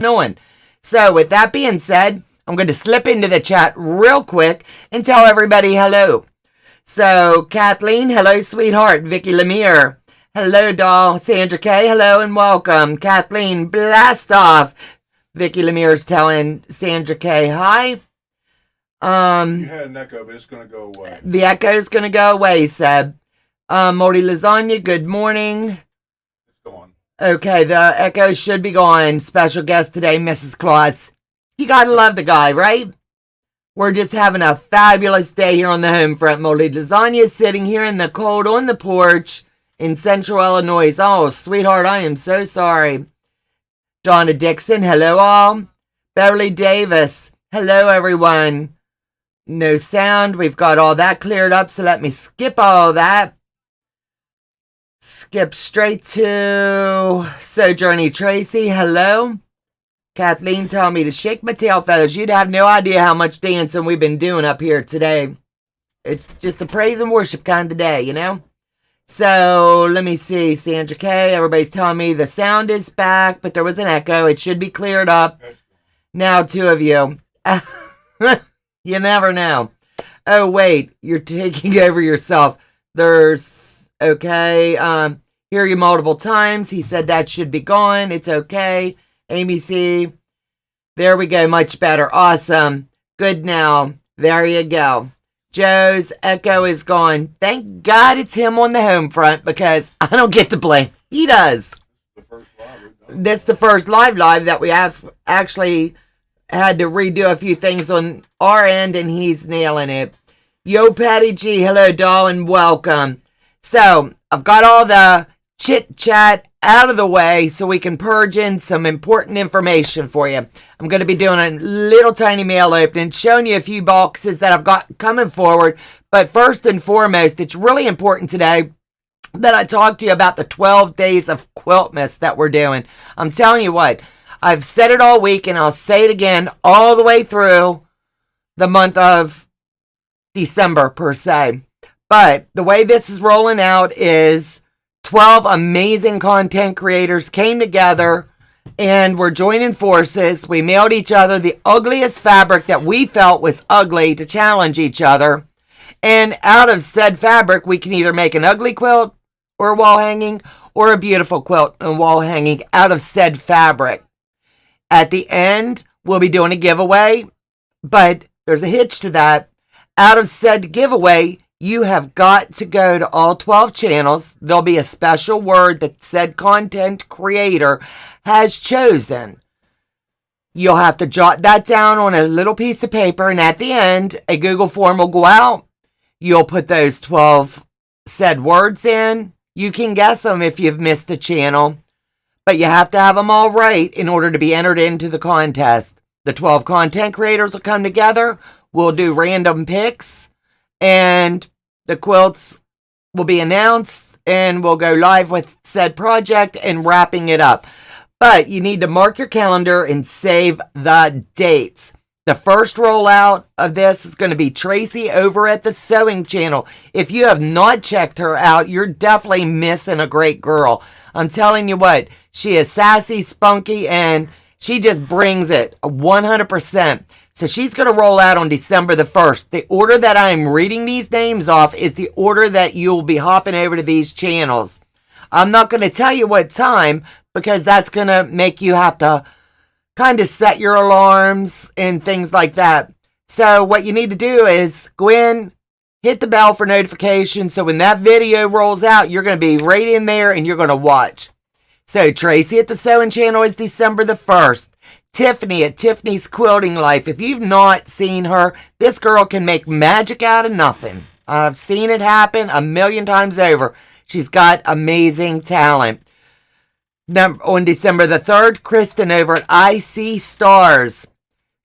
on. So with that being said, I'm going to slip into the chat real quick and tell everybody hello. So Kathleen, hello sweetheart. Vicky Lemire, hello doll. Sandra K, hello and welcome. Kathleen, blast off. Vicky Lemire's telling Sandra K hi. You had an echo, but it's going to go away. The echo's going to go away, Seb. Moldy Lasagna, good morning. It's gone. Okay, the echo should be gone. Special guest today, Mrs. Claus. You gotta love the guy, right? We're just having a fabulous day here on the home front. Moldy Lasagna is sitting here in the cold on the porch in central Illinois. Oh, sweetheart, I am so sorry. Donna Dixon, hello all. Beverly Davis, hello everyone. No sound. We've got all that cleared up, so let me skip all that. Skip straight to Sojourny Tracy, hello. Kathleen telling me to shake my tail feathers. You'd have no idea how much dancing we've been doing up here today. It's just a praise and worship kind of day, you know? So, let me see. Sandra K, everybody's telling me the sound is back, but there was an echo. It should be cleared up. Now, two of you. You never know. Oh, wait. You're taking over yourself. Okay. Hear you multiple times. He said that should be gone. It's okay. Amy C. There we go. Much better. Awesome. Good now. There you go. Joe's echo is gone. Thank God it's him on the home front because I don't get to blame. He does. This is the first live that we have actually had to redo a few things on our end and he's nailing it. Yo, Patty G. Hello, doll, and welcome. So I've got all the chit chat out of the way so we can purge in some important information for you. I'm going to be doing a little tiny mail opening, showing you a few boxes that I've got coming forward. But first and foremost, it's really important today that I talk to you about the 12 days of Quiltmas that we're doing. I'm telling you what, I've said it all week and I'll say it again all the way through the month of December per se. But the way this is rolling out is 12 amazing content creators came together and we're joining forces. We mailed each other the ugliest fabric that we felt was ugly to challenge each other. And out of said fabric, we can either make an ugly quilt or a wall hanging or a beautiful quilt and wall hanging out of said fabric. At the end, we'll be doing a giveaway, but there's a hitch to that. Out of said giveaway, you have got to go to all 12 channels. There'll be a special word that said content creator has chosen. You'll have to jot that down on a little piece of paper, and at the end, a Google form will go out. You'll put those 12 said words in. You can guess them if you've missed a channel, but you have to have them all right in order to be entered into the contest. The 12 content creators will come together. We'll do random picks, and the quilts will be announced, and we'll go live with said project and wrapping it up. But you need to mark your calendar and save the dates. The first rollout of this is going to be Tracy over at the Sewing Channel. If you have not checked her out, you're definitely missing a great girl. I'm telling you what, she is sassy, spunky, and she just brings it 100%. So she's going to roll out on December the 1st. The order that I'm reading these names off is the order that you'll be hopping over to these channels. I'm not going to tell you what time because that's going to make you have to kind of set your alarms and things like that. So what you need to do is go in, hit the bell for notifications. So when that video rolls out, you're going to be right in there and you're going to watch. So Tracy at the Sewing Channel is December the 1st. Tiffany at Tiffany's Quilting Life. If you've not seen her, this girl can make magic out of nothing. I've seen it happen a million times over. She's got amazing talent. On December the 3rd, Kristen over at ISeeStars.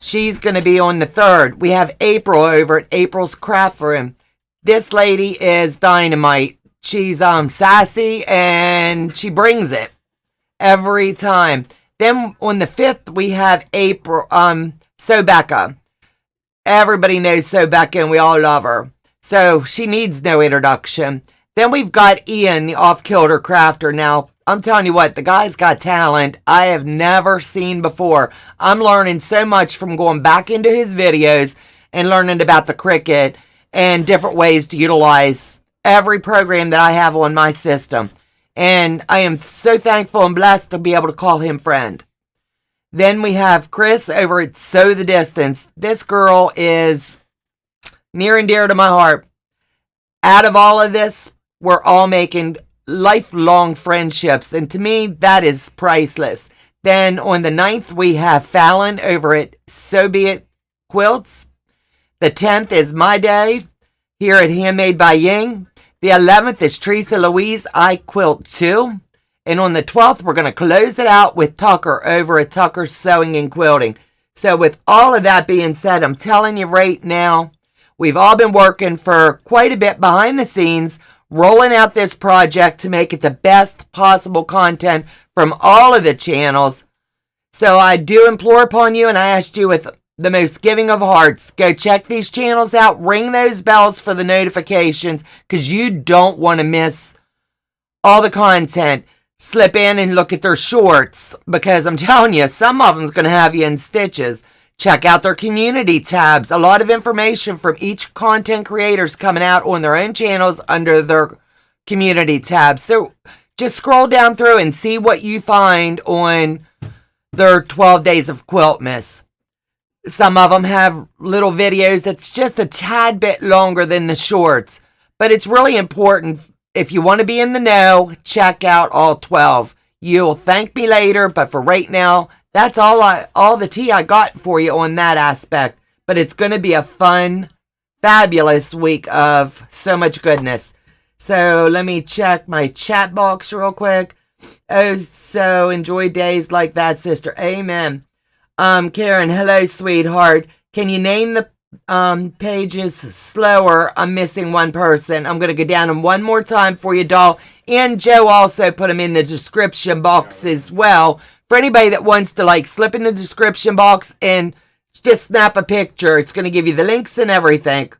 She's going to be on the 3rd. We have April over at April's Craft Room. This lady is dynamite. She's sassy and she brings it every time. Then on the 5th, we have Becca. Everybody knows Becca and we all love her. So she needs no introduction. Then we've got Ian, the off-kilter crafter. Now, I'm telling you what, the guy's got talent I have never seen before. I'm learning so much from going back into his videos and learning about the Cricut and different ways to utilize every program that I have on my system. And I am so thankful and blessed to be able to call him friend. Then we have Chris over at Sew the Distance. This girl is near and dear to my heart. Out of all of this, we're all making lifelong friendships. And to me, that is priceless. Then on the 9th, we have Fallon over at Be It Quilts. The 10th is my day here at Handmade by Ying. The 11th is TeresaLouise IQuilt2. And on the 12th, we're going to close it out with Tucker over at Tucker's Sewing and Quilting. So with all of that being said, I'm telling you right now, we've all been working for quite a bit behind the scenes, rolling out this project to make it the best possible content from all of the channels. So I do implore upon you, and I ask you with the most giving of hearts, go check these channels out, ring those bells for the notifications, because you don't want to miss all the content. Slip in and look at their shorts, because I'm telling you, some of them's going to have you in stitches. Check out their community tabs. A lot of information from each content creators coming out on their own channels under their community tabs. So just scroll down through and see what you find on their 12 Days of Quiltmas. Some of them have little videos that's just a tad bit longer than the shorts. But it's really important. If you want to be in the know, check out all 12. You'll thank me later, but for right now, that's all the tea I got for you on that aspect. But it's going to be a fun, fabulous week of so much goodness. So let me check my chat box real quick. Oh, so enjoy days like that, sister. Amen. Karen, hello, sweetheart. Can you name the pages slower? I'm missing one person. I'm going to go down them one more time for you, doll. And Joe also put them in the description box as well. For anybody that wants to slip in the description box and just snap a picture. It's going to give you the links and everything.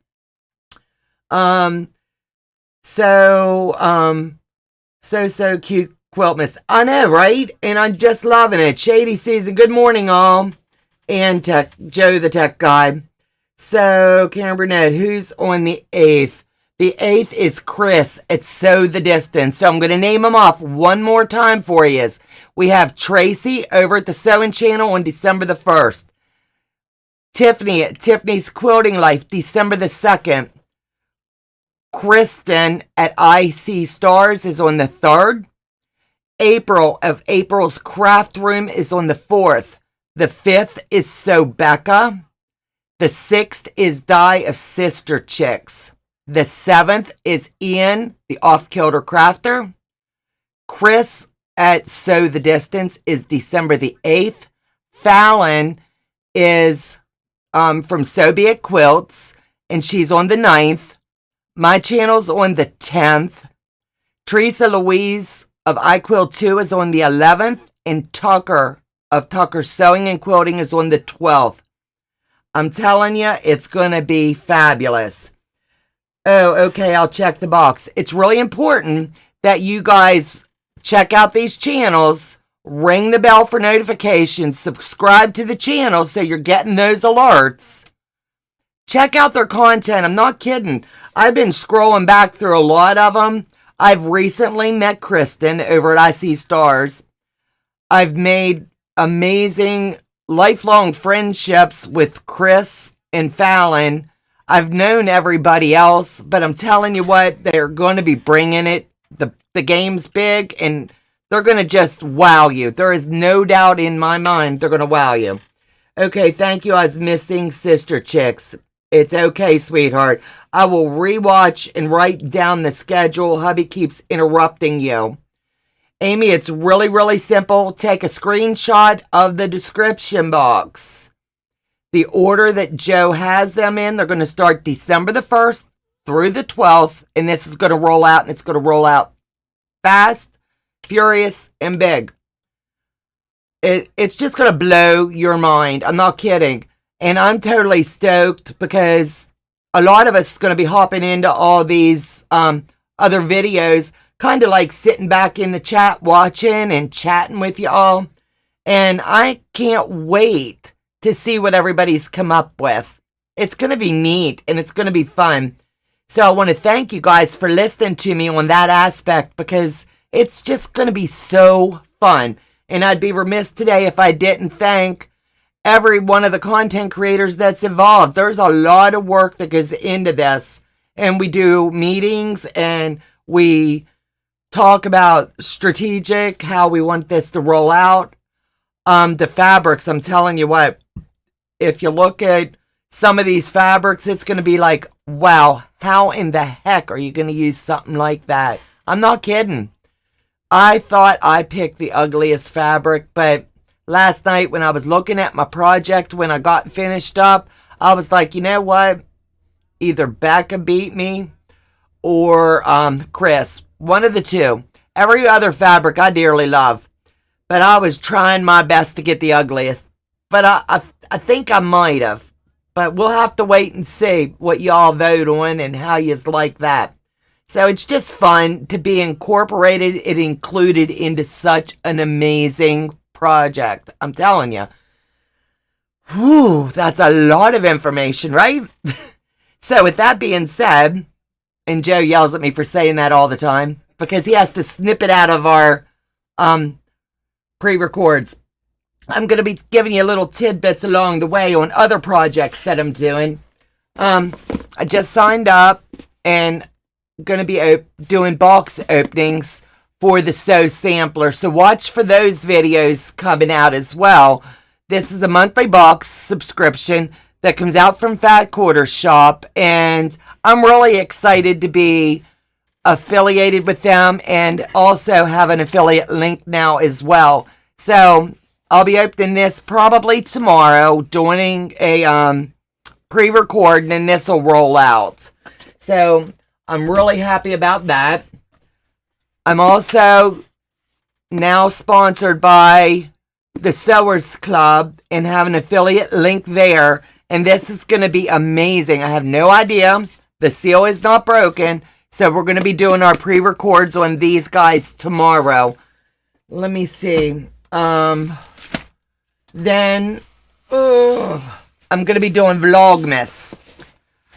So cute Quiltmas. I know, right? And I'm just loving it. Shady Season. Good morning, all. And Joe, the tech guy. So, Karen Burnett, who's on the 8th? The 8th is Chris at Sew the Distance. So I'm going to name them off one more time for you. We have Tracy over at the Sewing Channel on December the 1st. Tiffany at Tiffany's Quilting Life, December the 2nd. Kristen at ISeeStars is on the 3rd. April of April's Craft Room is on the 4th. The 5th is Sew Becca. The 6th is Die of Sister Chicks. The 7th is Ian, the Off-Kilter Crafter. Chris at Sew the Distance is December the 8th. Fallon is from Be It Quilts, and she's on the 9th. My channel's on the 10th. TeresaLouise of IQuilt2 is on the 11th, and Tucker of Tucker's Sewing and Quilting is on the 12th. I'm telling you, it's going to be fabulous. Oh, okay, I'll check the box. It's really important that you guys check out these channels, ring the bell for notifications, subscribe to the channel so you're getting those alerts. Check out their content. I'm not kidding. I've been scrolling back through a lot of them. I've recently met Kristen over at ISeeStars. I've made amazing lifelong friendships with Chris and Fallon. I've known everybody else, but I'm telling you what, they're going to be bringing it. The game's big, and they're going to just wow you. There is no doubt in my mind they're going to wow you. Okay, thank you. I was missing Sister Chicks. It's okay, sweetheart. I will rewatch and write down the schedule. Hubby keeps interrupting you. Amy, it's really, really simple. Take a screenshot of the description box. The order that Joe has them in, they're going to start December the 1st through the 12th, and this is going to roll out, and it's going to roll out fast, furious, and big. It's just going to blow your mind. I'm not kidding. And I'm totally stoked because a lot of us is going to be hopping into all these other videos kind of like sitting back in the chat watching and chatting with y'all. And I can't wait to see what everybody's come up with. It's going to be neat and it's going to be fun. So I want to thank you guys for listening to me on that aspect, because it's just going to be so fun. And I'd be remiss today if I didn't thank every one of the content creators that's involved. There's a lot of work that goes into this. And we do meetings and we talk about strategic, how we want this to roll out. The fabrics, I'm telling you what, if you look at some of these fabrics, it's going to be like, wow, how in the heck are you going to use something like that? I'm not kidding. I thought I picked the ugliest fabric, but last night when I was looking at my project, when I got finished up, I was like, you know what? Either Becca beat me or Chris. One of the two. Every other fabric I dearly love. But I was trying my best to get the ugliest. But I think I might have. But we'll have to wait and see what y'all vote on and how you like that. So it's just fun to be incorporated and included into such an amazing project. I'm telling you. Whew, that's a lot of information, right? So with that being said, and Joe yells at me for saying that all the time, because he has to snip it out of our pre-records. I'm going to be giving you little tidbits along the way on other projects that I'm doing. I just signed up and going to be doing box openings for the Sew Sampler. So watch for those videos coming out as well. This is a monthly box subscription that comes out from Fat Quarter Shop. And I'm really excited to be affiliated with them and also have an affiliate link now as well. So I'll be opening this probably tomorrow, doing a pre-record, and then this will roll out. So I'm really happy about that. I'm also now sponsored by the Sewers Club and have an affiliate link there. And this is going to be amazing. I have no idea. The seal is not broken. So we're going to be doing our pre-records on these guys tomorrow. Let me see. Then I'm going to be doing Vlogmas.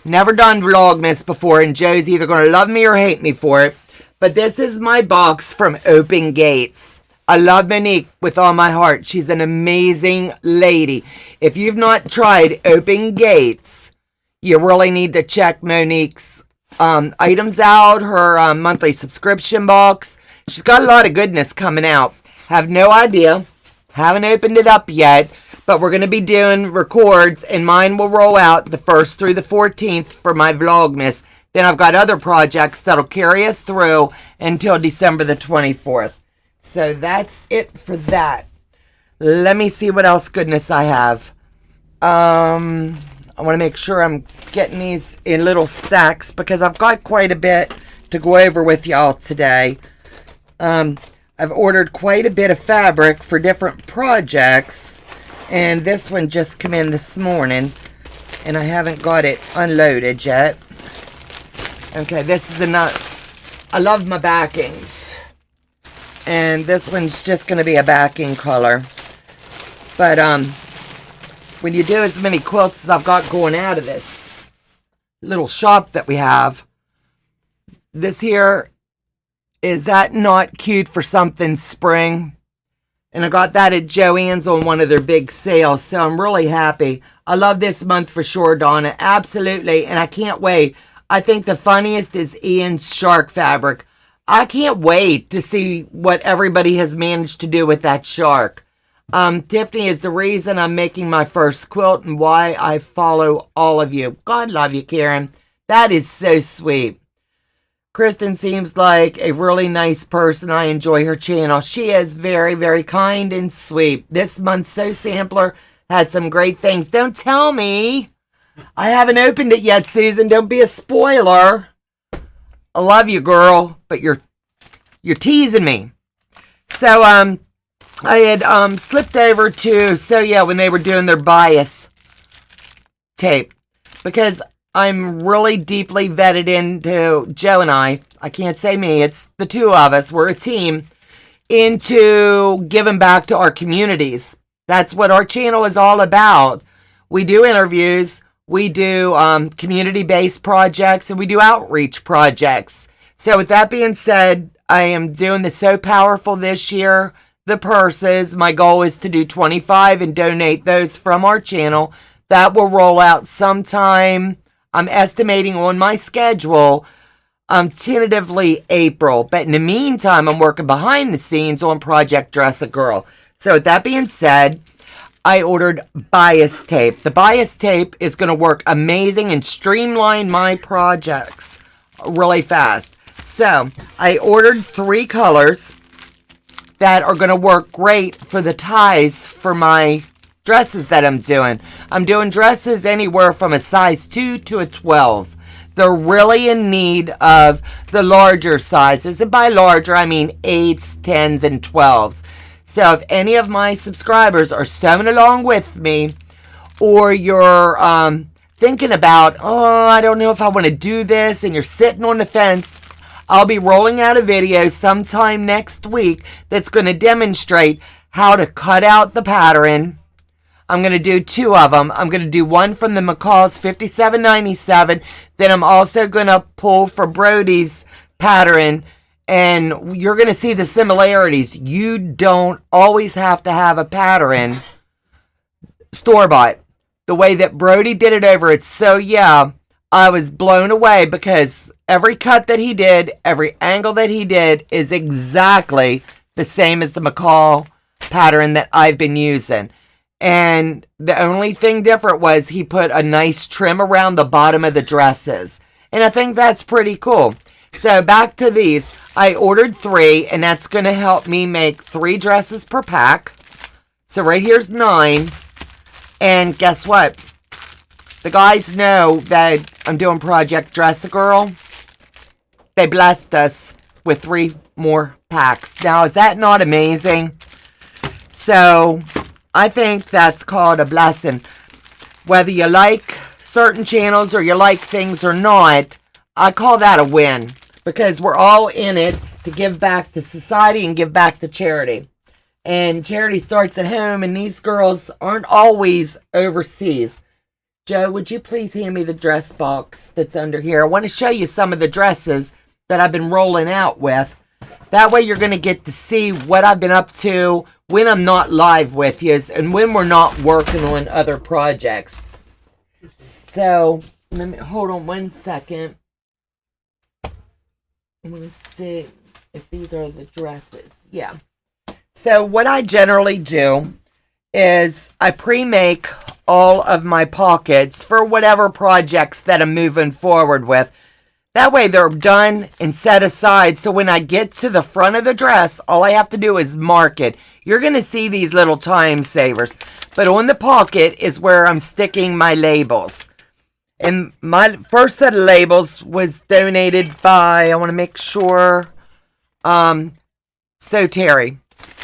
Never done Vlogmas before, and Joe's either going to love me or hate me for it. But this is my box from Open Gates. I love Monique with all my heart. She's an amazing lady. If you've not tried Open Gates, you really need to check Monique's items out, her monthly subscription box. She's got a lot of goodness coming out. Have no idea. Haven't opened it up yet, but we're going to be doing records, and mine will roll out the 1st through the 14th for my Vlogmas. Then I've got other projects that'll carry us through until December the 24th. So that's it for that. Let me see what else goodness I have. I want to make sure I'm getting these in little stacks because I've got quite a bit to go over with y'all today. I've ordered quite a bit of fabric for different projects, and this one just came in this morning, and I haven't got it unloaded yet. Okay, this is enough. I love my backings, and this one's just going to be a backing color. But when you do as many quilts as I've got going out of this little shop that we have, this here, is that not cute for something spring? And I got that at Joann's on one of their big sales, so I'm really happy. I love this month for sure, Donna. Absolutely, and I can't wait. I think the funniest is Ian's shark fabric. I can't wait to see what everybody has managed to do with that shark. Tiffany is the reason I'm making my first quilt and why I follow all of you. God love you, Karen. That is so sweet. Kristen seems like a really nice person. I enjoy her channel. She is very, very kind and sweet. This month's Sew Sampler had some great things. Don't tell me. I haven't opened it yet, Susan. Don't be a spoiler. I love you, girl, but you're teasing me. So, I had slipped over to So Yeah when they were doing their bias tape because I'm really deeply vetted into, Joe and I can't say me, it's the two of us, we're a team, into giving back to our communities. That's what our channel is all about. We do interviews, we do community-based projects, and we do outreach projects. So with that being said, I am doing the So Powerful this year, the purses. My goal is to do 25 and donate those from our channel. That will roll out sometime, I'm estimating on my schedule, tentatively April. But in the meantime, I'm working behind the scenes on Project Dress a Girl. So with that being said, I ordered bias tape. The bias tape is going to work amazing and streamline my projects really fast. So I ordered 3 colors that are going to work great for the ties for my dresses that I'm doing. I'm doing dresses anywhere from a size 2 to a 12. They're really in need of the larger sizes. And by larger, I mean 8s, 10s, and 12s. So if any of my subscribers are sewing along with me, or you're thinking about, oh, I don't know if I want to do this, and you're sitting on the fence, I'll be rolling out a video sometime next week that's going to demonstrate how to cut out the pattern. I'm going to do 2 of them. I'm going to do one from the McCall's 5797. Then I'm also going to pull for Brody's pattern. And you're going to see the similarities. You don't always have to have a pattern store-bought. The way that Brody did it over at So Yeah, I was blown away because every cut that he did, every angle that he did is exactly the same as the McCall pattern that I've been using. And the only thing different was he put a nice trim around the bottom of the dresses. And I think that's pretty cool. So back to these. I ordered 3, and that's going to help me make 3 dresses per pack. So right here's 9. And guess what? The guys know that I'm doing Project Dress a Girl. They blessed us with 3 more packs. Now, is that not amazing? So I think that's called a blessing. Whether you like certain channels or you like things or not, I call that a win. Because we're all in it to give back to society and give back to charity. And charity starts at home, and these girls aren't always overseas. Joe, would you please hand me the dress box that's under here? I want to show you some of the dresses that I've been rolling out with. That way you're going to get to see what I've been up to when I'm not live with you and when we're not working on other projects. So, let me hold on one second. I'm going to see if these are the dresses. Yeah. So what I generally do is I pre-make all of my pockets for whatever projects that I'm moving forward with. That way they're done and set aside. So when I get to the front of the dress, all I have to do is mark it. You're going to see these little time savers. But on the pocket is where I'm sticking my labels. And my first set of labels was donated by, I want to make sure, So Terry.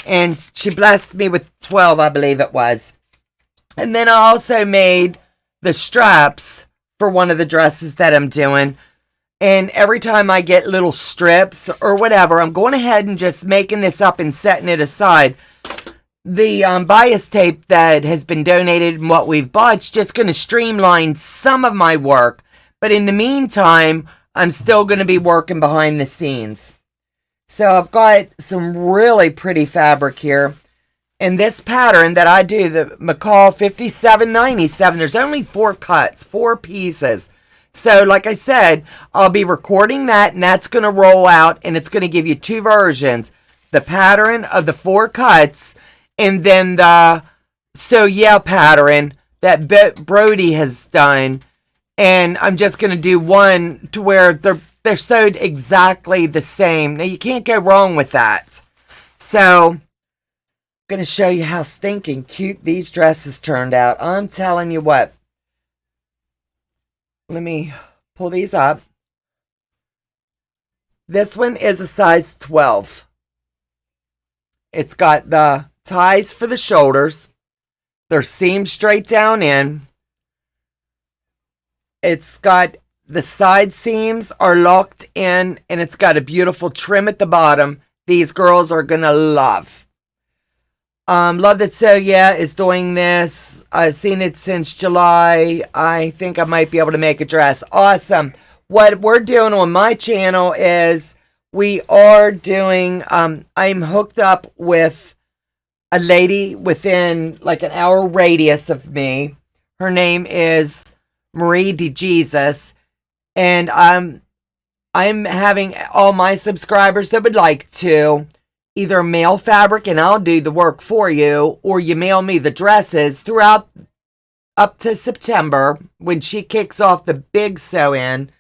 And she blessed me with 12, I believe it was. And then I also made the straps for one of the dresses that I'm doing. And every time I get little strips or whatever, I'm going ahead and just making this up and setting it aside. The bias tape that has been donated and what we've bought is just going to streamline some of my work. But in the meantime, I'm still going to be working behind the scenes. So I've got some really pretty fabric here. And this pattern that I do, the McCall 5797, there's only 4 cuts, 4 pieces. So like I said, I'll be recording that, and that's going to roll out, and it's going to give you 2 versions. The pattern of the 4 cuts, and then the So Yeah pattern that Brody has done. And I'm just going to do one to where they're sewed exactly the same. Now, you can't go wrong with that. So, I'm going to show you how stinking cute these dresses turned out. I'm telling you what. Let me pull these up. This one is a size 12. It's got the ties for the shoulders. They're seamed straight down in. It's got the side seams are locked in, and it's got a beautiful trim at the bottom. These girls are gonna love. Love That So Yeah is doing this. I've seen it since July. I think I might be able to make a dress. Awesome. What we're doing on my channel is we are doing, I'm hooked up with a lady within like an hour radius of me. Her name is Marie DeJesus. And I'm having all my subscribers that would like to either mail fabric and I'll do the work for you, or you mail me the dresses throughout up to September when she kicks off the big sew-in.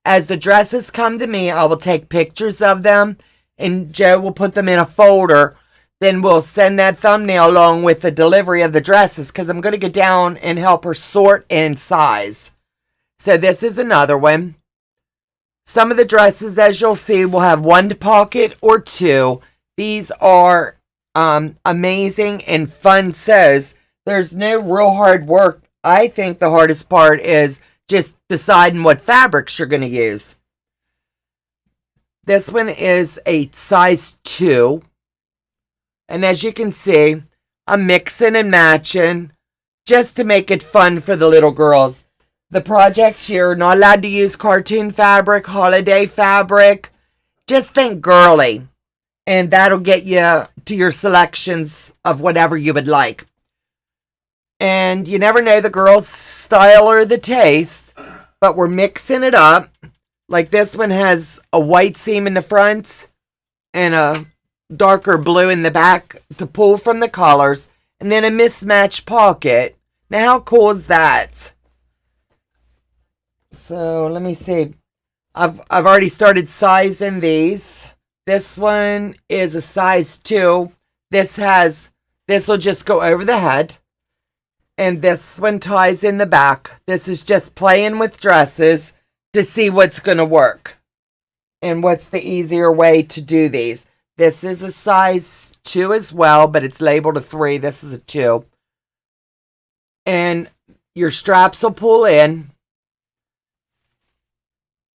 As the dresses come to me, I will take pictures of them and Joe will put them in a folder. Then we'll send that thumbnail along with the delivery of the dresses because I'm going to get down and help her sort and size. So this is another one. Some of the dresses, as you'll see, will have one pocket or two. These are amazing and fun sews. There's no real hard work. I think the hardest part is just deciding what fabrics you're going to use. This one is a size 2. And as you can see, I'm mixing and matching just to make it fun for the little girls. The projects, you're not allowed to use cartoon fabric, holiday fabric. Just think girly. And that'll get you to your selections of whatever you would like. And you never know the girl's style or the taste. But we're mixing it up. Like this one has a white seam in the front and a darker blue in the back to pull from the colors. And then a mismatched pocket. Now how cool is that? So let me see. I've already started sizing these. This one is a size 2. This will just go over the head. And this one ties in the back. This is just playing with dresses to see what's going to work. And what's the easier way to do these. This is a size 2 as well, but it's labeled a 3. This is a 2. And your straps will pull in.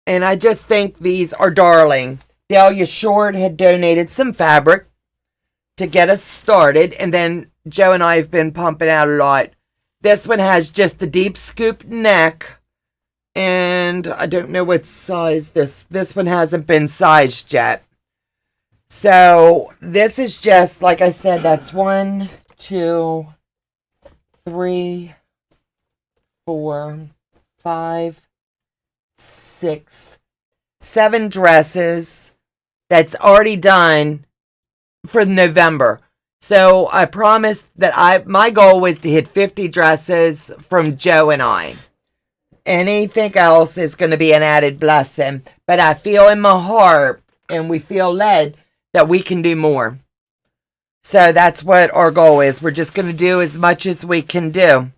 And I just think these are darling. Delia Short had donated some fabric to get us started. And then Joe and I have been pumping out a lot. This one has just the deep scoop neck. And I don't know what size this one hasn't been sized yet. So this is just, like I said, that's 1, 2, 3, 4, 5, 6, 7 dresses that's already done for November. So I promised that my goal was to hit 50 dresses from Joe and I. Anything else is going to be an added blessing. But I feel in my heart, and we feel led, that we can do more. So that's what our goal is. We're just going to do as much as we can do.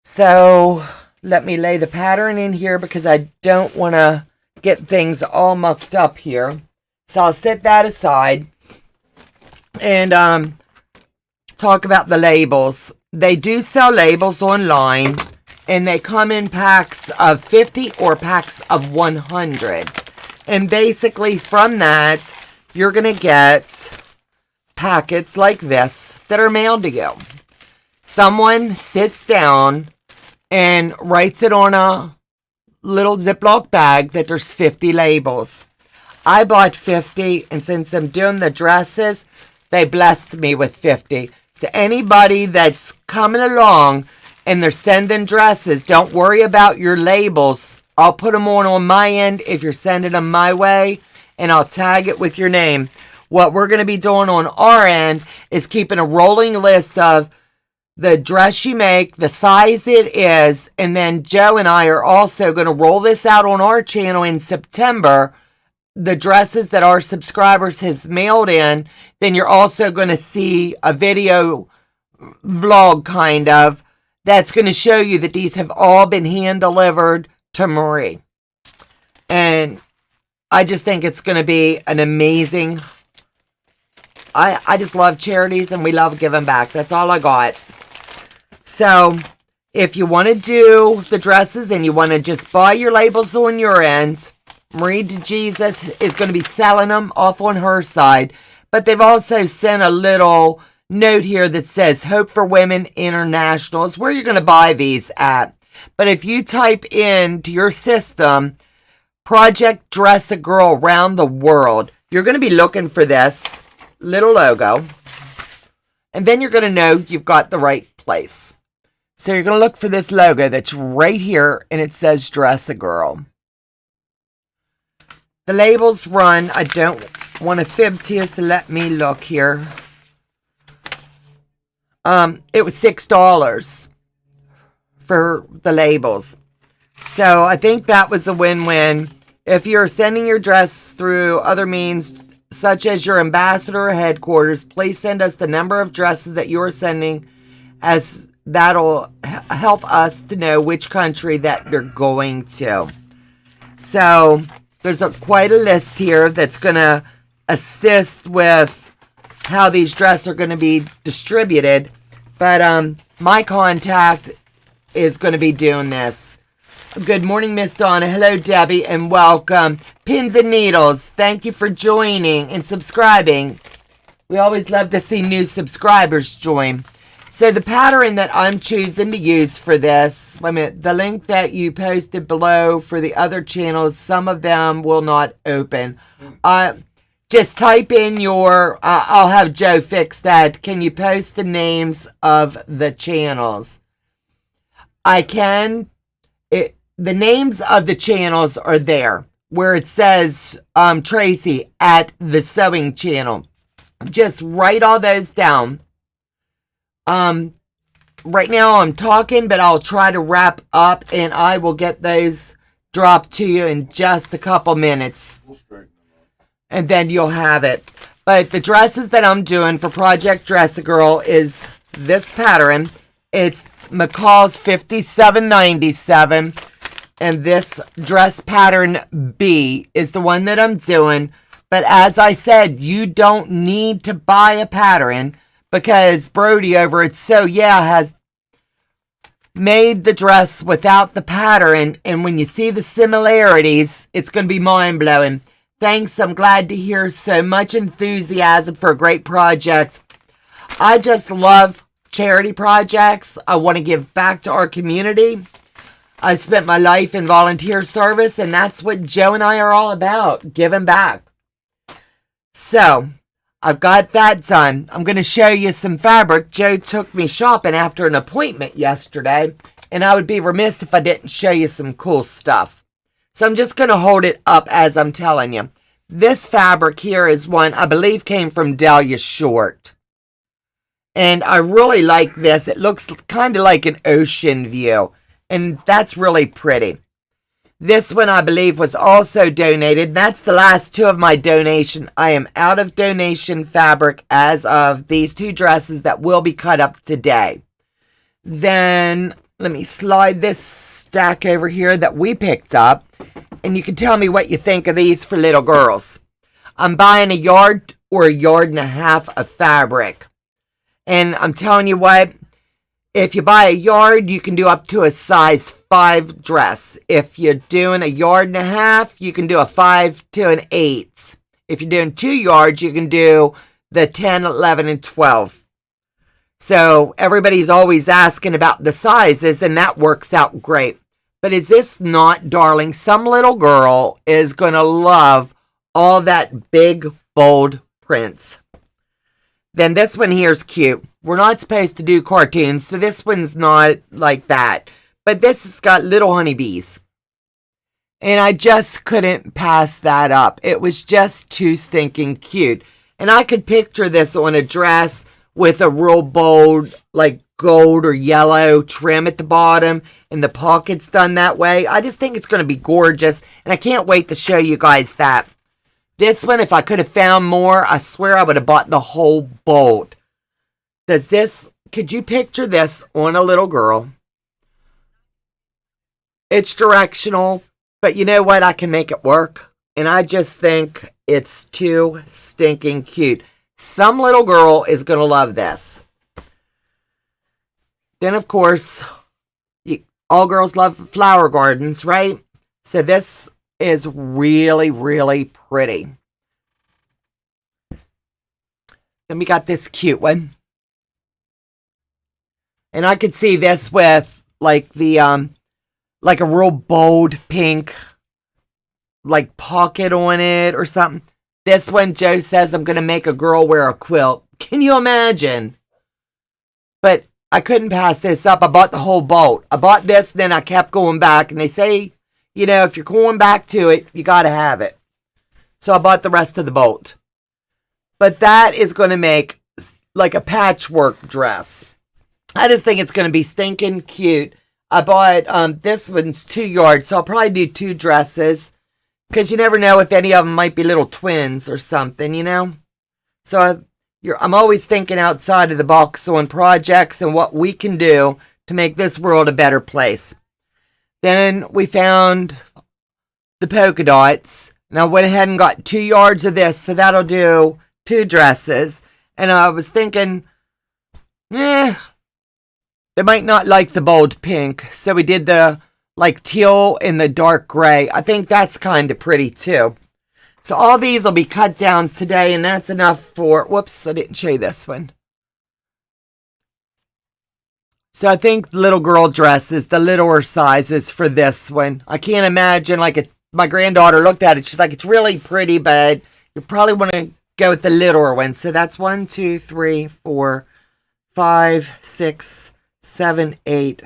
So let me lay the pattern in here because I don't want to get things all mucked up here. So I'll set that aside and talk about the labels. They do sell labels online, and they come in packs of 50 or packs of 100. And basically from that, you're going to get packets like this that are mailed to you. Someone sits down and writes it on a little Ziploc bag that there's 50 labels. I bought 50, and since I'm doing the dresses, they blessed me with 50. So anybody that's coming along and they're sending dresses, don't worry about your labels. I'll put them on my end if you're sending them my way, and I'll tag it with your name. What we're going to be doing on our end is keeping a rolling list of the dress you make, the size it is, and then Joe and I are also going to roll this out on our channel in September. The dresses that our subscribers has mailed in, then you're also going to see a video vlog kind of that's going to show you that these have all been hand delivered to Marie. And I just think it's going to be an amazing, I just love charities and we love giving back. That's all I got. So if you want to do the dresses and you want to just buy your labels on your end, Marie DeJesus is going to be selling them off on her side. But they've also sent a little note here that says Hope for Women International is where you're going to buy these at. But if you type into your system, Project Dress a Girl Around the World, you're going to be looking for this little logo. And then you're going to know you've got the right place. So you're going to look for this logo that's right here, and it says Dress a Girl. The labels run, I don't want to fib to you, so let me look here. It was $6 for the labels. So I think that was a win-win. If you're sending your dress through other means, such as your ambassador or headquarters, please send us the number of dresses that you are sending, as that'll help us to know which country that they're going to. So there's quite a list here that's going to assist with how these dresses are going to be distributed. But my contact is going to be doing this. Good morning, Miss Donna. Hello, Debbie, and welcome. Pins and Needles, thank you for joining and subscribing. We always love to see new subscribers join. So the pattern that I'm choosing to use for this, wait a minute, the link that you posted below for the other channels, some of them will not open. Just type in your, I'll have Joe fix that. Can you post the names of the channels? I can. The names of the channels are there where it says Tracy at the sewing channel. Just write all those down. Right now I'm talking, but I'll try to wrap up and I will get those dropped to you in just a couple minutes. And then you'll have it. But the dresses that I'm doing for Project Dress a Girl is this pattern. It's McCall's 5797. And this dress pattern B is the one that I'm doing. But as I said, you don't need to buy a pattern because Brody over at So Yeah has made the dress without the pattern. And when you see the similarities, it's going to be mind-blowing. Thanks. I'm glad to hear so much enthusiasm for a great project. I just love charity projects. I want to give back to our community. I spent my life in volunteer service, and that's what Joe and I are all about, giving back. So, I've got that done. I'm going to show you some fabric. Joe took me shopping after an appointment yesterday, and I would be remiss if I didn't show you some cool stuff. So I'm just going to hold it up as I'm telling you. This fabric here is one I believe came from Dahlia Short. And I really like this. It looks kind of like an ocean view. And that's really pretty. This one I believe was also donated. That's the last two of my donation. I am out of donation fabric as of these two dresses that will be cut up today. Then let me slide this stack over here that we picked up. And you can tell me what you think of these for little girls. I'm buying a yard or a yard and a half of fabric. And I'm telling you what, if you buy a yard, you can do up to a size 5 dress. If you're doing a yard and a half, you can do a 5 to an 8. If you're doing 2 yards, you can do the 10, 11, and 12. So everybody's always asking about the sizes, and that works out great. But is this not, darling? Some little girl is going to love all that big, bold prints. Then this one here is cute. We're not supposed to do cartoons, so this one's not like that. But this has got little honeybees. And I just couldn't pass that up. It was just too stinking cute. And I could picture this on a dress with a real bold, like gold or yellow trim at the bottom. And the pockets done that way. I just think it's going to be gorgeous. And I can't wait to show you guys that. This one, if I could have found more, I swear I would have bought the whole bolt. Could you picture this on a little girl? It's directional, but you know what? I can make it work. And I just think it's too stinking cute. Some little girl is going to love this. Then, of course, all girls love flower gardens, right? So this is really, really pretty. Then we got this cute one. And I could see this with like the like a real bold pink like pocket on it or something. This one, Joe says, I'm gonna make a girl wear a quilt. Can you imagine? But I couldn't pass this up. I bought the whole bolt. I bought this, then I kept going back, and they say, you know, if you're going back to it, you gotta have it. So I bought the rest of the bolt. But that is gonna make like a patchwork dress. I just think it's gonna be stinking cute. I bought this one's 2 yards, so I'll probably do 2 dresses. Because you never know if any of them might be little twins or something, you know? So I'm always thinking outside of the box on projects and what we can do to make this world a better place. Then we found the polka dots. And I went ahead and got 2 yards of this, so that'll do 2 dresses. And I was thinking, they might not like the bold pink. So we did the like teal and the dark gray. I think that's kind of pretty too. So all these will be cut down today, and that's enough for, whoops, I didn't show you this one. So I think little girl dresses, the littler sizes for this one. I can't imagine, like my granddaughter looked at it, she's like, it's really pretty, but you probably want to go with the littler one. So that's 1, 2, 3, 4, 5, 6, 7, 8.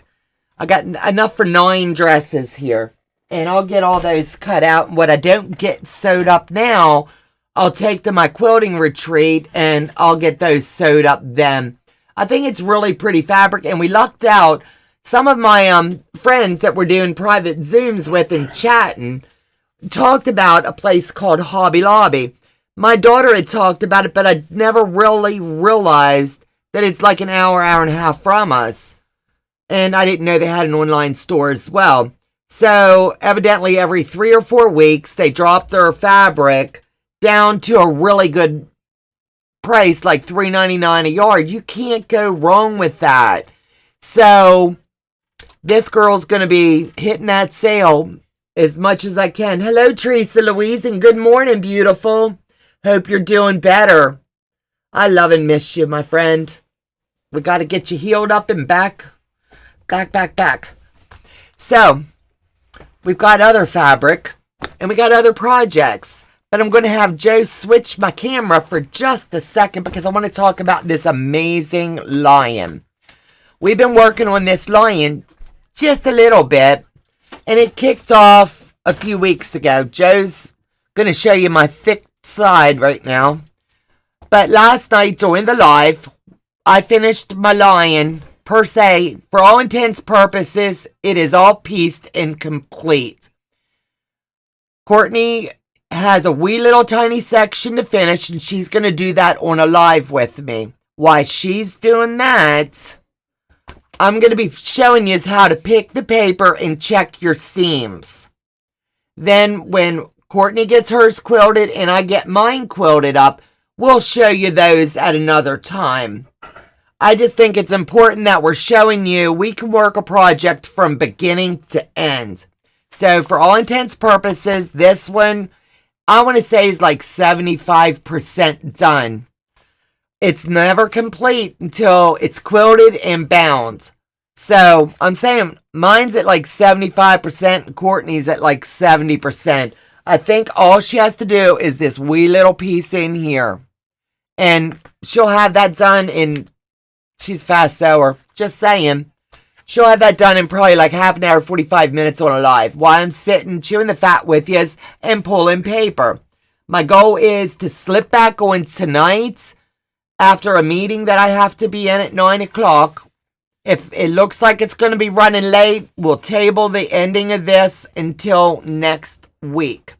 I got enough for 9 dresses here. And I'll get all those cut out. And what I don't get sewed up now, I'll take to my quilting retreat and I'll get those sewed up then. I think it's really pretty fabric. And we lucked out. Some of my friends that we're doing private Zooms with and chatting talked about a place called Hobby Lobby. My daughter had talked about it, but I never really realized that it's like an hour and a half from us. And I didn't know they had an online store as well. So evidently every 3 or 4 weeks, they drop their fabric down to a really good price, like $3.99 a yard. You can't go wrong with that. So this girl's going to be hitting that sale as much as I can. Hello, TeresaLouise, and good morning, beautiful. Hope you're doing better. I love and miss you, my friend. We got to get you healed up and back. So, we've got other fabric, and we got other projects. But I'm going to have Joe switch my camera for just a second because I want to talk about this amazing lion. We've been working on this lion just a little bit, and it kicked off a few weeks ago. Joe's going to show you my thick side right now. But last night during the live, I finished my lion. Per se, for all intents purposes, it is all pieced and complete. Courtney has a wee little tiny section to finish, and she's going to do that on a live with me. While she's doing that, I'm going to be showing you how to pick the paper and check your seams. Then when Courtney gets hers quilted and I get mine quilted up, we'll show you those at another time. I just think it's important that we're showing you we can work a project from beginning to end. So for all intents purposes, this one, I want to say is like 75% done. It's never complete until it's quilted and bound. So I'm saying mine's at like 75% and Courtney's at like 70%. I think all she has to do is this wee little piece in here. And she'll have that done in... She's a fast sewer. Just saying. She'll have that done in probably like half an hour, 45 minutes on a live while I'm sitting, chewing the fat with yous and pulling paper. My goal is to slip back on tonight after a meeting that I have to be in at 9 o'clock. If it looks like it's going to be running late, we'll table the ending of this until next week.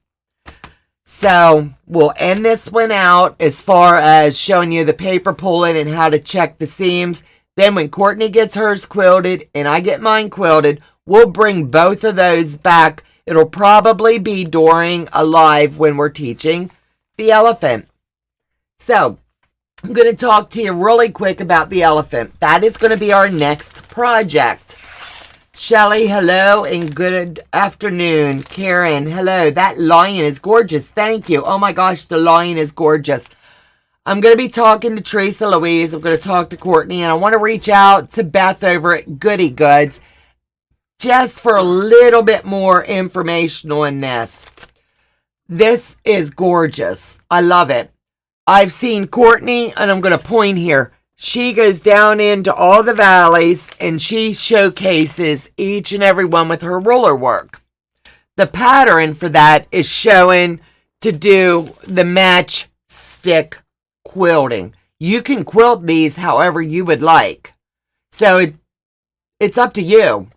So we'll end this one out as far as showing you the paper pulling and how to check the seams. Then when Courtney gets hers quilted and I get mine quilted, we'll bring both of those back. It'll probably be during a live when we're teaching the elephant. So I'm going to talk to you really quick about the elephant. That is going to be our next project. Shelly, hello, and good afternoon. Karen, hello. That lion is gorgeous. Thank you. Oh my gosh, the lion is gorgeous. I'm going to be talking to TeresaLouise. I'm going to talk to Courtney, and I want to reach out to Beth over at Goody Goods just for a little bit more information on this. This is gorgeous. I love it. I've seen Courtney, and I'm going to point here. She goes down into all the valleys and she showcases each and every one with her ruler work. The pattern for that is showing to do the matchstick quilting. You can quilt these however you would like. So it's up to you.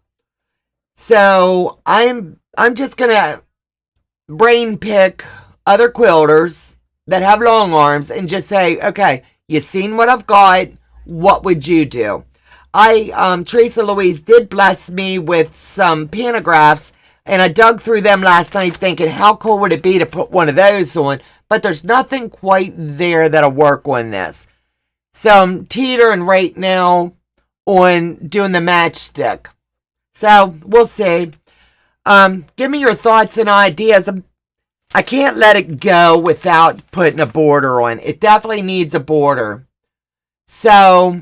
So I'm just going to brain pick other quilters that have long arms and just say, okay, you seen what I've got. What would you do? TeresaLouise did bless me with some pantographs, and I dug through them last night thinking, how cool would it be to put one of those on? But there's nothing quite there that'll work on this. So I'm teetering right now on doing the matchstick. So we'll see. Give me your thoughts and ideas. I can't let it go without putting a border on. It definitely needs a border. So,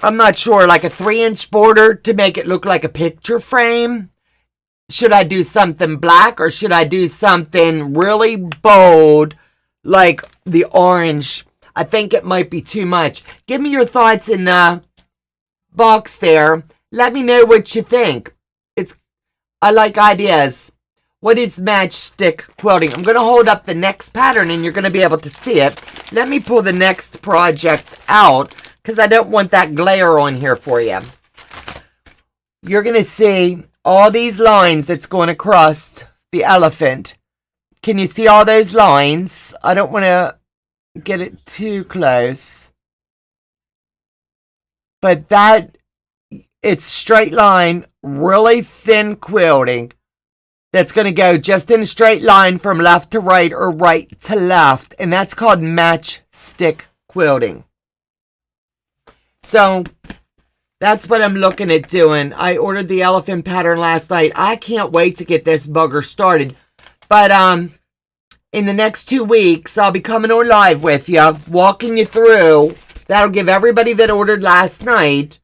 I'm not sure, like a 3-inch border to make it look like a picture frame. Should I do something black or should I do something really bold like the orange? I think it might be too much. Give me your thoughts in the box there. Let me know what you think. I like ideas. What is matchstick quilting? I'm going to hold up the next pattern and you're going to be able to see it. Let me pull the next project out because I don't want that glare on here for you. You're going to see all these lines that's going across the elephant. Can you see all those lines? I don't want to get it too close. But it's straight line, really thin quilting. That's going to go just in a straight line from left to right or right to left. And that's called matchstick quilting. So that's what I'm looking at doing. I ordered the elephant pattern last night. I can't wait to get this bugger started. But in the next 2 weeks, I'll be coming on live with you, walking you through. That'll give everybody that ordered last night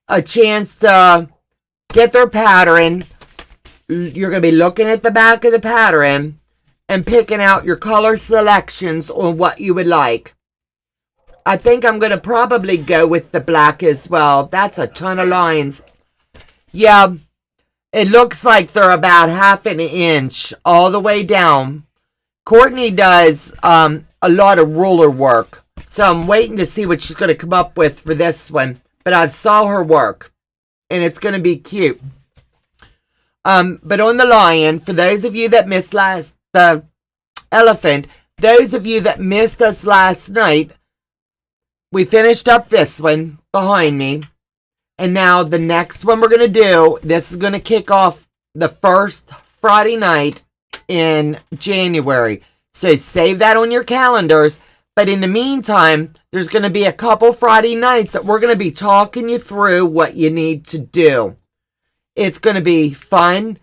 a chance to get their pattern. You're going to be looking at the back of the pattern and picking out your color selections on what you would like. I think I'm going to probably go with the black as well. That's a ton of lines. Yeah, it looks like they're about 1/2 inch all the way down. Courtney does a lot of ruler work. So I'm waiting to see what she's going to come up with for this one. But I saw her work. And it's going to be cute. But on the lion, for those of you that missed the elephant, those of you that missed us last night, we finished up this one behind me. And now the next one we're going to do, this is going to kick off the first Friday night in January. So save that on your calendars. But in the meantime, there's going to be a couple Friday nights that we're going to be talking you through what you need to do. It's going to be fun.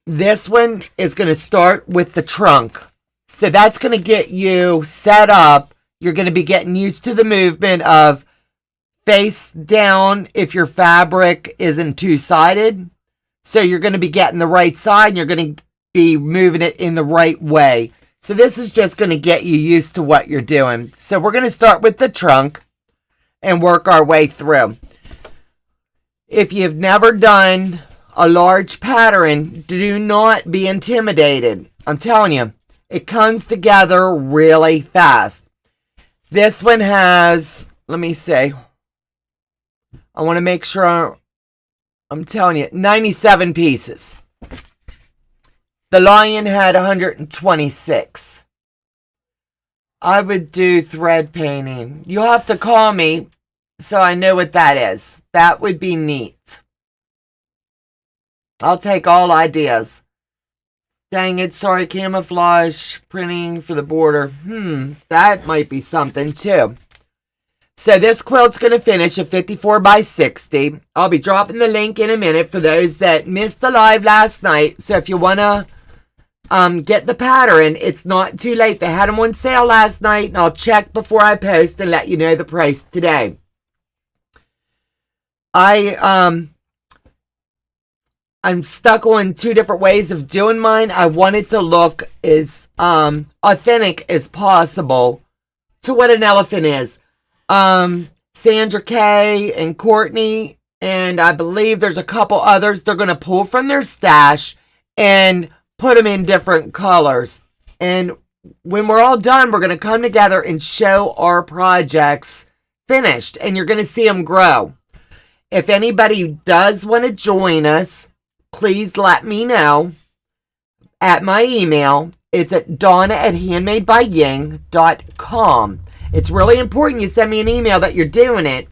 This one is going to start with the trunk. So that's going to get you set up. You're going to be getting used to the movement of face down if your fabric isn't two-sided. So you're going to be getting the right side and you're going to be moving it in the right way. So this is just going to get you used to what you're doing. So we're going to start with the trunk and work our way through. If you've never done a large pattern, do not be intimidated. I'm telling you, it comes together really fast. This one has, let me see. I want to make sure I'm telling you, 97 pieces. The lion had 126. I would do thread painting. You'll have to call me so I know what that is. That would be neat. I'll take all ideas. Dang it, sorry, camouflage printing for the border. That might be something too. So this quilt's going to finish at 54 by 60. I'll be dropping the link in a minute for those that missed the live last night. So if you want to get the pattern, it's not too late. They had them on sale last night, and I'll check before I post and let you know the price today. I'm stuck on 2 different ways of doing mine. I want it to look as authentic as possible to what an elephant is. Sandra Kay and Courtney, and I believe there's a couple others, they're going to pull from their stash and put them in different colors. And when we're all done, we're going to come together and show our projects finished, and you're going to see them grow. If anybody does want to join us, please let me know at my email. It's at Donna@handmadebyying.com. It's really important you send me an email that you're doing it.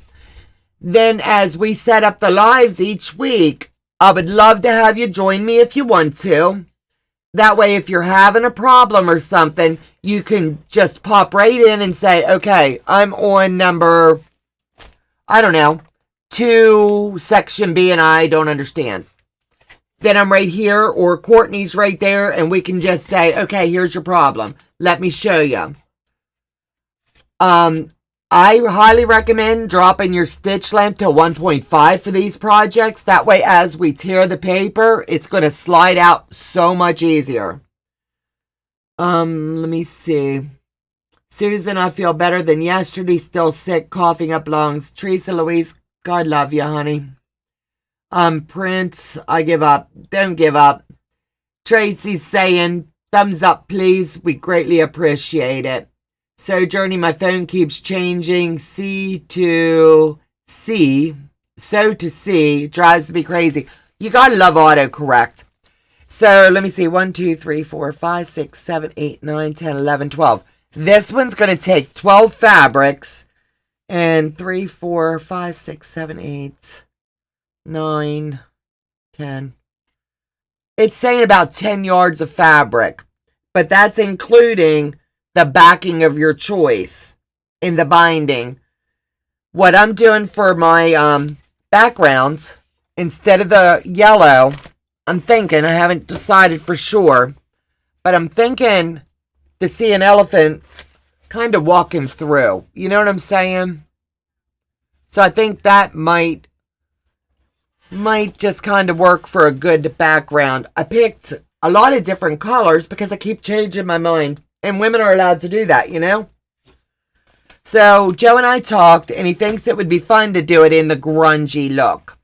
Then as we set up the lives each week, I would love to have you join me if you want to. That way, if you're having a problem or something, you can just pop right in and say, okay, I'm on number, I don't know, 2, section B, and I don't understand. Then I'm right here, or Courtney's right there, and we can just say, okay, here's your problem. Let me show you. I highly recommend dropping your stitch length to 1.5 for these projects. That way, as we tear the paper, it's going to slide out so much easier. Let me see. Susan, I feel better than yesterday. Still sick, coughing up lungs. TeresaLouise, God love you, honey. Prince, I give up. Don't give up. Tracy's saying, thumbs up, please. We greatly appreciate it. Sojourning, my phone keeps changing. C to C. So to C. Drives me crazy. You gotta love autocorrect. So let me see. 1, 2, 3, 4, 5, 6, 7, 8, 9, 10, 11, 12. This one's going to take 12 fabrics. And 3, 4, 5, 6, 7, 8, 9, 10. It's saying about 10 yards of fabric. But that's including the backing of your choice in the binding. What I'm doing for my backgrounds, instead of the yellow, I'm thinking, I haven't decided for sure, but I'm thinking to see an elephant kind of walking through. You know what I'm saying? So I think that might just kind of work for a good background. I picked a lot of different colors because I keep changing my mind. And women are allowed to do that, you know? So Joe and I talked, and he thinks it would be fun to do it in the grungy look.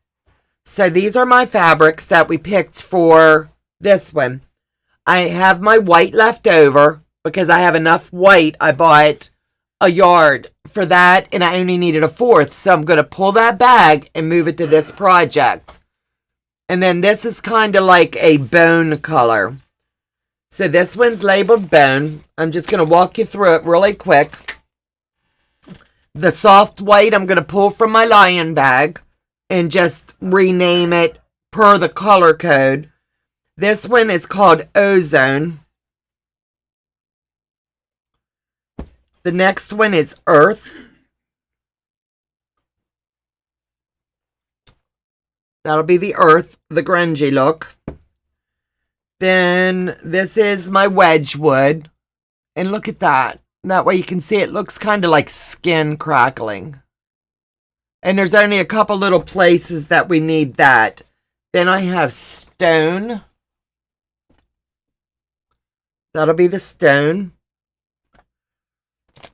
So these are my fabrics that we picked for this one. I have my white left over because I have enough white. I bought a yard for that, and I only needed a 1/4. So I'm going to pull that bag and move it to this project. And then this is kind of like a bone color. So this one's labeled bone. I'm just going to walk you through it really quick. The soft white I'm going to pull from my lion bag and just rename it per the color code. This one is called Ozone. The next one is Earth. That'll be the Earth, the grungy look. Then this is my Wedgwood. And look at that. That way you can see it looks kind of like skin crackling. And there's only a couple little places that we need that. Then I have Stone. That'll be the Stone.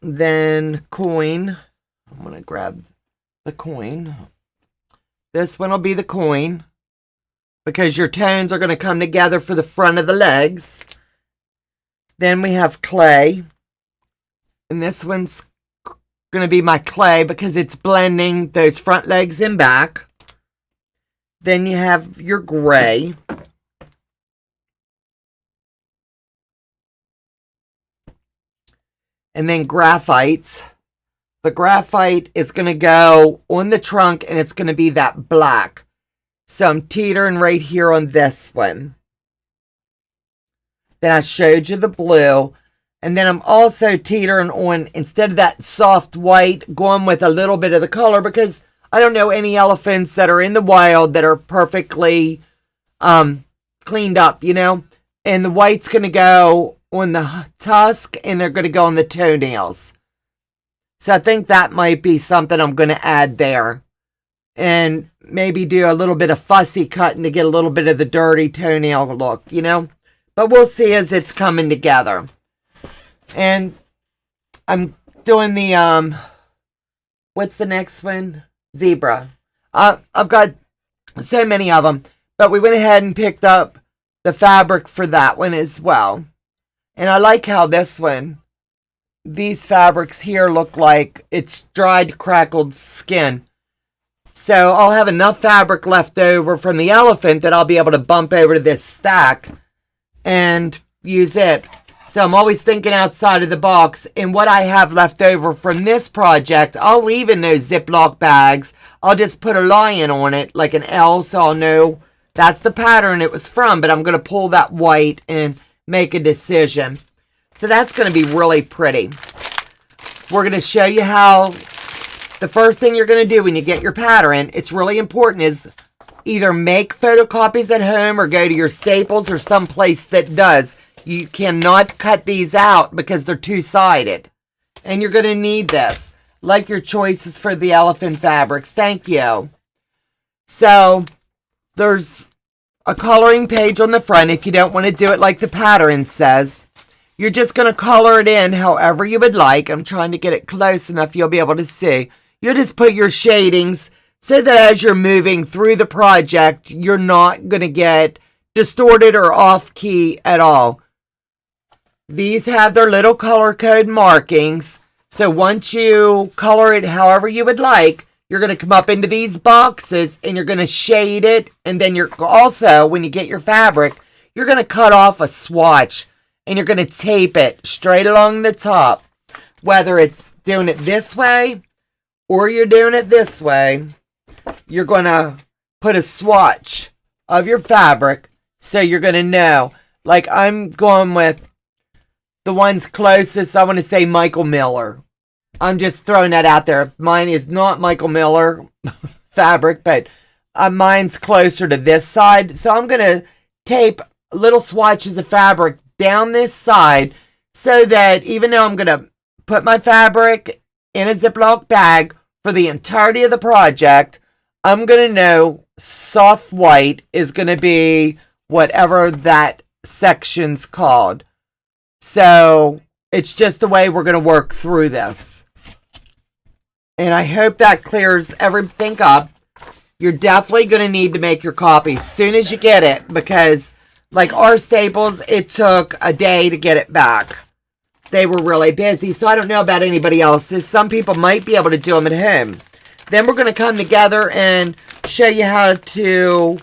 Then Coin. I'm going to grab the Coin. This one will be the Coin, because your tones are going to come together for the front of the legs. Then we have Clay. And this one's going to be my Clay because it's blending those front legs and back. Then you have your Gray. And then Graphite. The Graphite is going to go on the trunk, and it's going to be that black. So I'm teetering right here on this one. Then I showed you the blue. And then I'm also teetering on, instead of that soft white, going with a little bit of the color, because I don't know any elephants that are in the wild that are perfectly cleaned up, you know? And the white's going to go on the tusk, and they're going to go on the toenails. So I think that might be something I'm going to add there. And maybe do a little bit of fussy cutting to get a little bit of the dirty toenail look, you know? But we'll see as it's coming together. And I'm doing the, what's the next one? Zebra. I've got so many of them. But we went ahead and picked up the fabric for that one as well. And I like how this one, these fabrics here look like it's dried, crackled skin. So I'll have enough fabric left over from the elephant that I'll be able to bump over to this stack and use it. So I'm always thinking outside of the box. And what I have left over from this project, I'll leave in those Ziploc bags. I'll just put a lion on it, like an L, so I'll know that's the pattern it was from. But I'm going to pull that white and make a decision. So that's going to be really pretty. We're going to show you how the first thing you're going to do when you get your pattern, it's really important, is either make photocopies at home or go to your Staples or someplace that does. You cannot cut these out because they're two-sided. And you're going to need this. Like your choices for the elephant fabrics. Thank you. So, there's a coloring page on the front if you don't want to do it like the pattern says. You're just going to color it in however you would like. I'm trying to get it close enough you'll be able to see. You'll just put your shadings so that as you're moving through the project, you're not going to get distorted or off key at all. These have their little color code markings. So once you color it however you would like, you're going to come up into these boxes and you're going to shade it. And then you're also, when you get your fabric, you're going to cut off a swatch and you're going to tape it straight along the top. Whether it's doing it this way or you're doing it this way, you're going to put a swatch of your fabric so you're going to know. Like I'm going with the ones closest, I want to say Michael Miller. I'm just throwing that out there. Mine is not Michael Miller fabric, but mine's closer to this side. So I'm going to tape little swatches of fabric down this side so that even though I'm going to put my fabric in a Ziploc bag for the entirety of the project, I'm going to know soft white is going to be whatever that section's called. So it's just the way we're going to work through this. And I hope that clears everything up. You're definitely going to need to make your copy as soon as you get it, because like our Staples, it took a day to get it back. They were really busy, so I don't know about anybody else's. Some people might be able to do them at home. Then we're going to come together and show you how to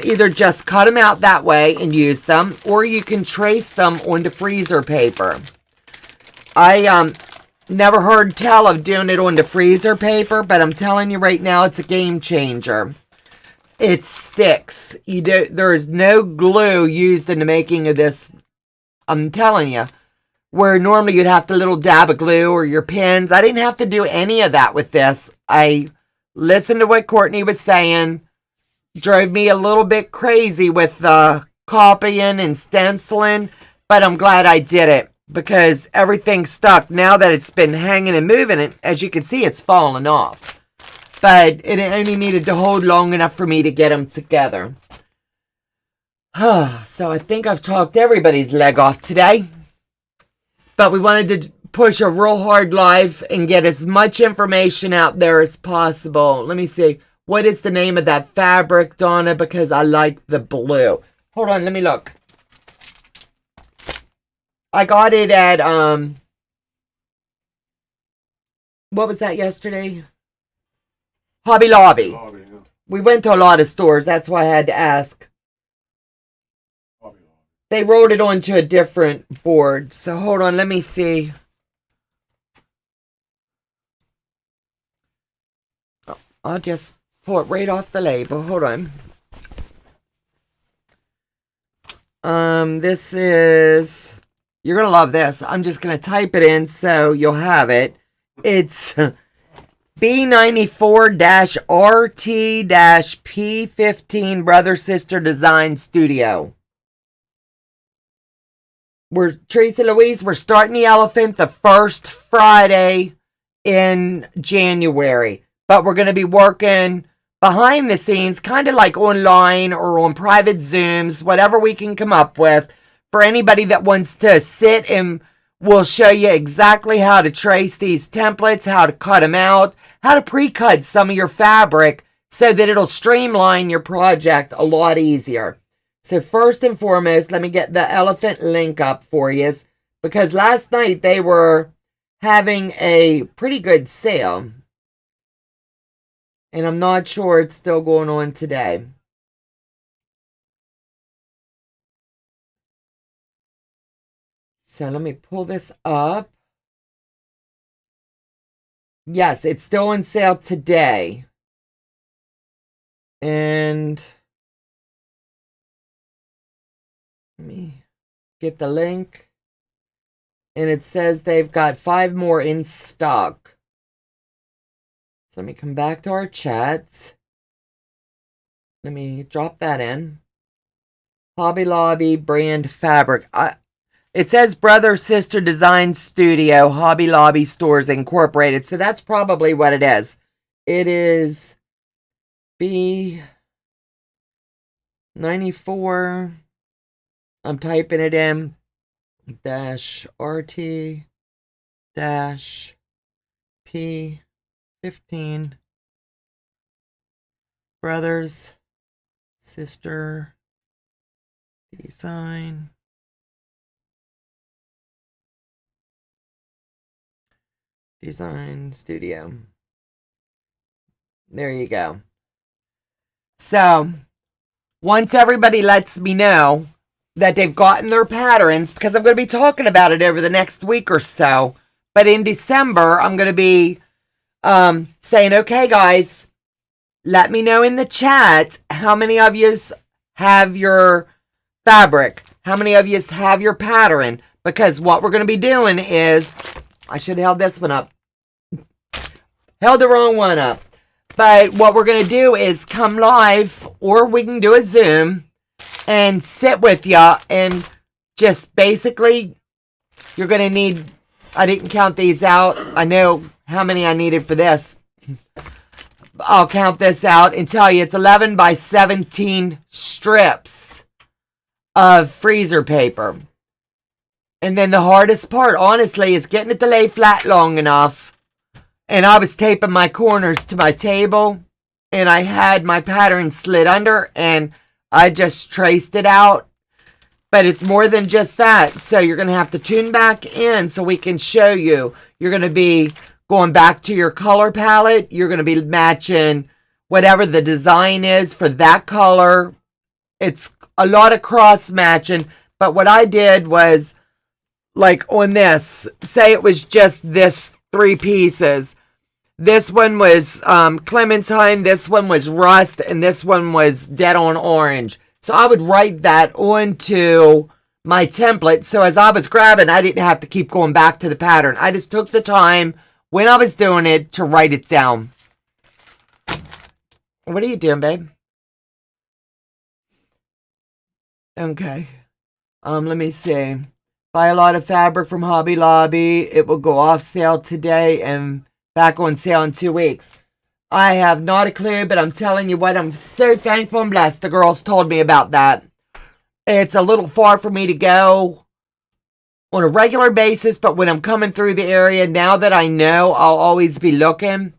either just cut them out that way and use them, or you can trace them onto freezer paper. I never heard tell of doing it onto freezer paper, but I'm telling you right now, it's a game changer. It sticks. There is no glue used in the making of this. I'm telling you. Where normally you'd have to little dab of glue or your pins. I didn't have to do any of that with this. I listened to what Courtney was saying. Drove me a little bit crazy with copying and stenciling. But I'm glad I did it, because everything stuck. Now that it's been hanging and moving, and as you can see, it's falling off. But it only needed to hold long enough for me to get them together. So I think I've talked everybody's leg off today. But we wanted to push a real hard live and get as much information out there as possible. Let me see. What is the name of that fabric, Donna? Because I like the blue. Hold on, let me look. I got it at, what was that yesterday? Hobby Lobby. Yeah. We went to a lot of stores. That's why I had to ask. They rolled it onto a different board. So hold on, let me see. I'll just pull it right off the label. Hold on. This is You're going to love this. I'm just going to type it in so you'll have it. It's B94-RT-P15 Brother Sister Design Studio. We're TeresaLouise. We're starting the elephant the first Friday in January. But we're going to be working behind the scenes, kind of like online or on private Zooms, whatever we can come up with. For anybody that wants to sit, and we'll show you exactly how to trace these templates, how to cut them out, how to pre-cut some of your fabric so that it'll streamline your project a lot easier. So first and foremost, let me get the elephant link up for you, because last night they were having a pretty good sale. And I'm not sure it's still going on today. So let me pull this up. Yes, it's still on sale today. And let me get the link. And it says they've got 5 more in stock. So let me come back to our chat. Let me drop that in. Hobby Lobby brand fabric. It says Brother Sister Design Studio, Hobby Lobby Stores Incorporated. So that's probably what it is. It is B94. I'm typing it in. -RT -P15 Brothers Sister Design Studio. There you go. So once everybody lets me know that they've gotten their patterns, because I'm going to be talking about it over the next week or so, but in December I'm going to be saying, okay guys, let me know in the chat how many of you have your fabric, how many of you have your pattern, because what we're going to be doing is, I should have held this one up. Held the wrong one up. But what we're going to do is come live, or we can do a Zoom and sit with ya, and just basically, you're going to need, I didn't count these out. I know how many I needed for this. I'll count this out and tell you it's 11 by 17 strips of freezer paper. And then the hardest part, honestly, is getting it to lay flat long enough. And I was taping my corners to my table, and I had my pattern slid under, and I just traced it out. But it's more than just that. So you're going to have to tune back in so we can show you. You're going to be going back to your color palette. You're going to be matching whatever the design is for that color. It's a lot of cross matching. But what I did was, like on this, say it was just this 3 pieces. This one was clementine, this one was rust, and this one was dead on orange. So I would write that onto my template. So as I was grabbing, I didn't have to keep going back to the pattern. I just took the time when I was doing it to write it down. What are you doing, babe? Okay. Let me see. Buy a lot of fabric from Hobby Lobby. It will go off sale today and back on sale in 2 weeks. I have not a clue, but I'm telling you what, I'm so thankful and blessed the girls told me about that. It's a little far for me to go on a regular basis, but when I'm coming through the area, now that I know, I'll always be looking.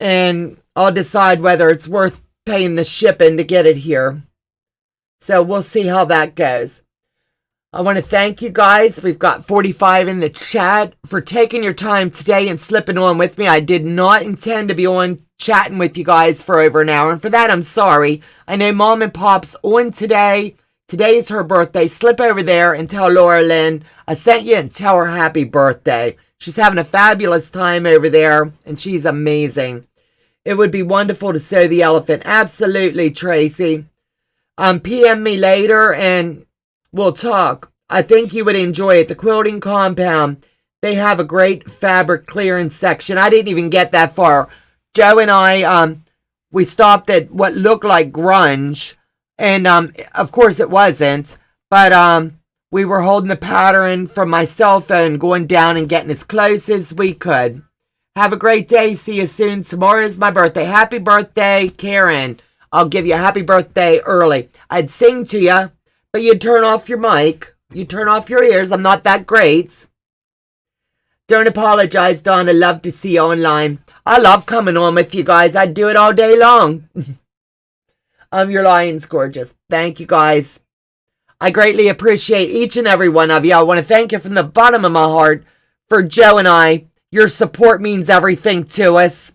And I'll decide whether it's worth paying the shipping to get it here. So we'll see how that goes. I want to thank you guys. We've got 45 in the chat for taking your time today and slipping on with me. I did not intend to be on chatting with you guys for over an hour, and for that, I'm sorry. I know Mom and Pop's on today. Today is her birthday. Slip over there and tell Laura Lynn I sent you, and tell her happy birthday. She's having a fabulous time over there, and she's amazing. It would be wonderful to sew the elephant. Absolutely, Tracy. PM me later, and we'll talk. I think you would enjoy it. The Quilting Compound, they have a great fabric clearance section. I didn't even get that far. Joe and I, we stopped at what looked like grunge. And, of course it wasn't. But, we were holding the pattern from my cell phone, going down and getting as close as we could. Have a great day. See you soon. Tomorrow is my birthday. Happy birthday, Karen. I'll give you a happy birthday early. I'd sing to you, but you'd turn off your mic. You turn off your ears. I'm not that great. Don't apologize, Donna. Love to see you online. I love coming on with you guys. I'd do it all day long. Your lion's gorgeous. Thank you, guys. I greatly appreciate each and every one of you. I want to thank you from the bottom of my heart for Joe and I. Your support means everything to us.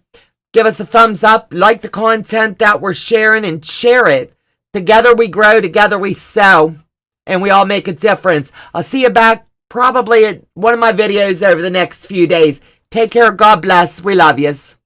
Give us a thumbs up, like the content that we're sharing, and share it. Together we grow, together we sow, and we all make a difference. I'll see you back probably at one of my videos over the next few days. Take care. God bless. We love yous.